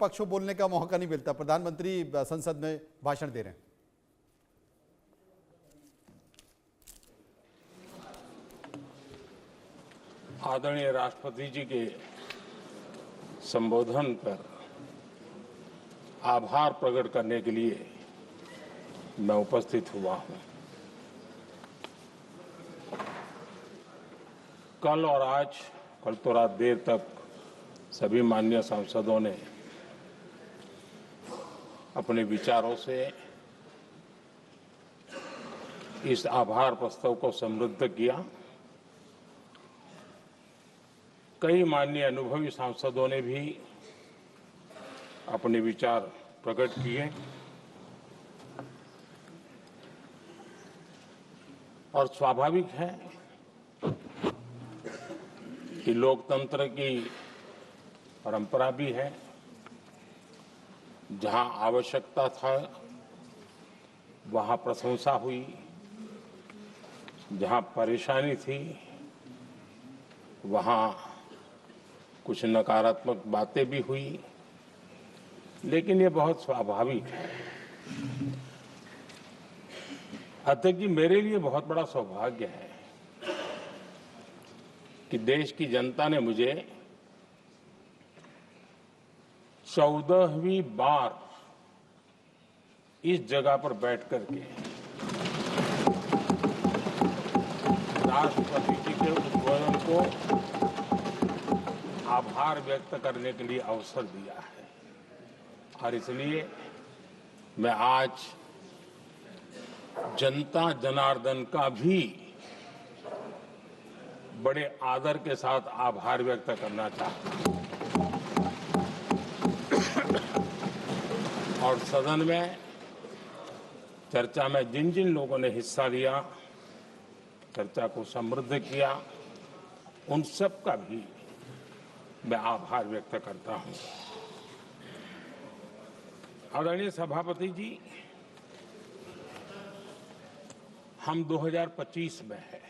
पक्ष को बोलने का मौका नहीं मिलता। प्रधानमंत्री संसद में भाषण दे रहे हैं। आदरणीय राष्ट्रपति जी के संबोधन पर आभार प्रकट करने के लिए मैं उपस्थित हुआ हूं। कल और आज, कल तो रात देर तक सभी माननीय सांसदों ने अपने विचारों से इस आभार प्रस्ताव को समृद्ध किया। कई माननीय अनुभवी सांसदों ने भी अपने विचार प्रकट किए और स्वाभाविक है कि लोकतंत्र की परंपरा भी है, जहां आवश्यकता था वहां प्रशंसा हुई, जहां परेशानी थी वहां कुछ नकारात्मक बातें भी हुई, लेकिन ये बहुत स्वाभाविक है। अध्यक्ष जी, मेरे लिए बहुत बड़ा सौभाग्य है कि देश की जनता ने मुझे 14वीं बार इस जगह पर बैठ करके राष्ट्रपति जी के उद्बोधन को आभार व्यक्त करने के लिए अवसर दिया है। और इसलिए मैं आज जनता जनार्दन का भी बड़े आदर के साथ आभार व्यक्त करना चाहता हूं। और सदन में चर्चा में जिन जिन लोगों ने हिस्सा लिया, चर्चा को समृद्ध किया, उन सब का भी मैं आभार व्यक्त करता हूं। आदरणीय सभापति जी, हम 2025 में हैं।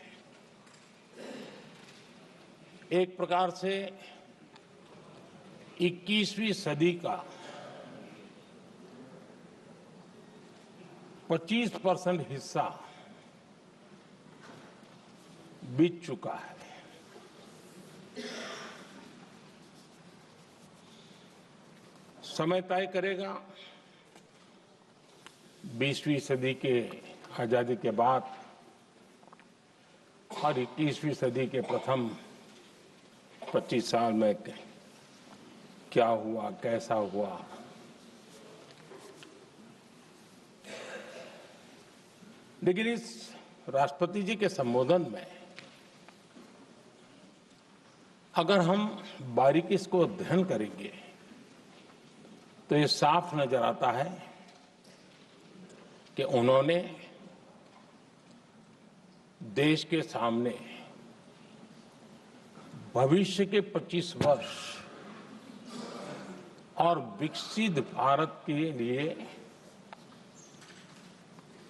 एक प्रकार से 21वीं सदी का 25% हिस्सा बीत चुका है। समय तय करेगा 20वीं सदी के आजादी के बाद और 21वीं सदी के प्रथम 25 साल में क्या हुआ, कैसा हुआ। लेकिन इस राष्ट्रपति जी के संबोधन में अगर हम बारीकी इसको अध्ययन करेंगे तो ये साफ नजर आता है कि उन्होंने देश के सामने भविष्य के 25 वर्ष और विकसित भारत के लिए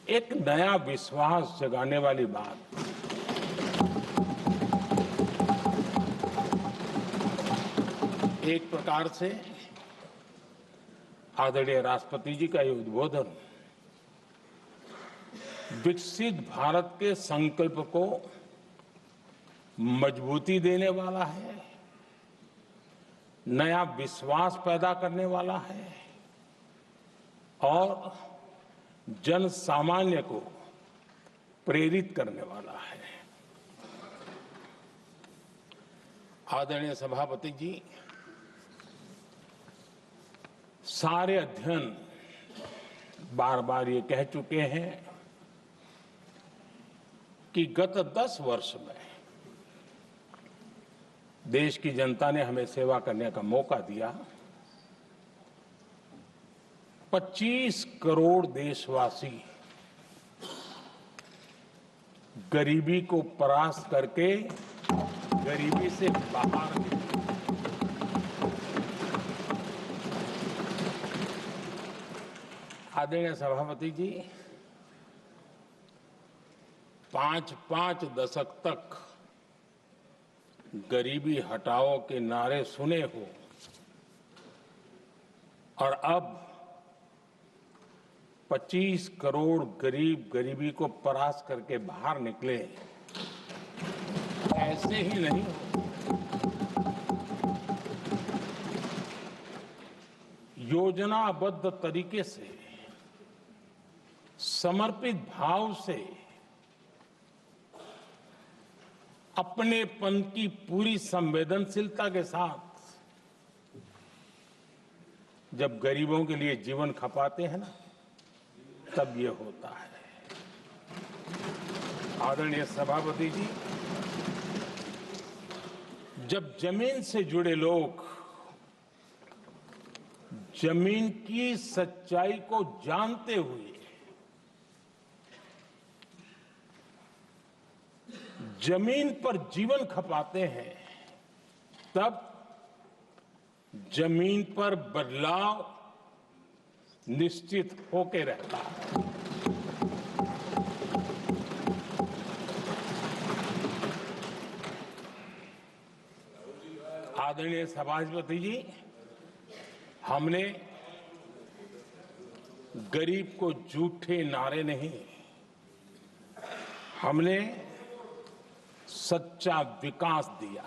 एक नया विश्वास जगाने वाली बात, एक प्रकार से आदरणीय राष्ट्रपति जी का ये उद्बोधन विकसित भारत के संकल्प को मजबूती देने वाला है, नया विश्वास पैदा करने वाला है और जन सामान्य को प्रेरित करने वाला है। आदरणीय सभापति जी, सारे अध्ययन बार बार ये कह चुके हैं कि गत 10 वर्ष में देश की जनता ने हमें सेवा करने का मौका दिया। 25 करोड़ देशवासी गरीबी को परास्त करके गरीबी से बाहर निकले। आदरणीय सभापति जी, 5 दशक तक गरीबी हटाओ के नारे सुने हो, और अब 25 करोड़ गरीब गरीबी को परास्त करके बाहर निकले, ऐसे ही नहीं हो। योजनाबद्ध तरीके से, समर्पित भाव से, अपनेपन की पूरी संवेदनशीलता के साथ जब गरीबों के लिए जीवन खपाते हैं ना, तब ये होता है। आदरणीय सभापति जी, जब जमीन से जुड़े लोग जमीन की सच्चाई को जानते हुए जमीन पर जीवन खपाते हैं, तब जमीन पर बदलाव निश्चित होके रहता है। आदरणीय सभापति जी, हमने गरीब को झूठे नारे नहीं, हमने सच्चा विकास दिया।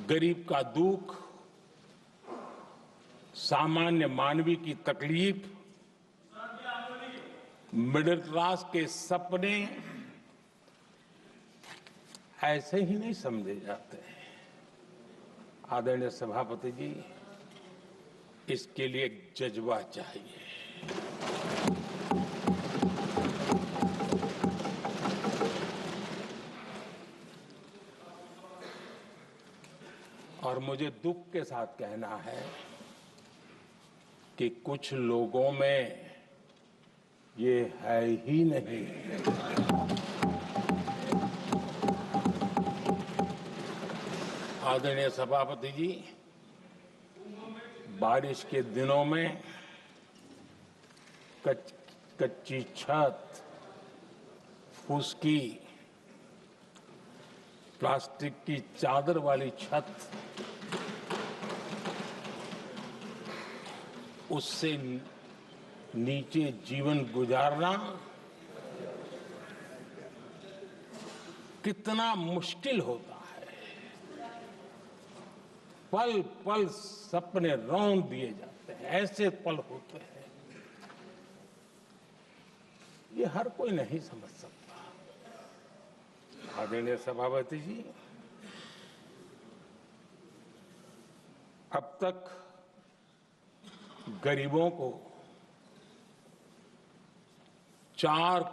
गरीब का दुख, सामान्य मानवी की तकलीफ, मिडिल क्लास के सपने ऐसे ही नहीं समझे जाते हैं। आदरणीय सभापति जी, इसके लिए एक जज्बा चाहिए। और मुझे दुख के साथ कहना है कि कुछ लोगों में ये है ही नहीं। आदरणीय सभापति जी, बारिश के दिनों में कच्ची छत, फुसकी, प्लास्टिक की चादर वाली छत, उससे नीचे जीवन गुजारना कितना मुश्किल होता है। पल पल सपने रौंद दिए जाते हैं, ऐसे पल होते हैं, ये हर कोई नहीं समझ सकता। आदरणीय सभापति जी, अब तक गरीबों को 4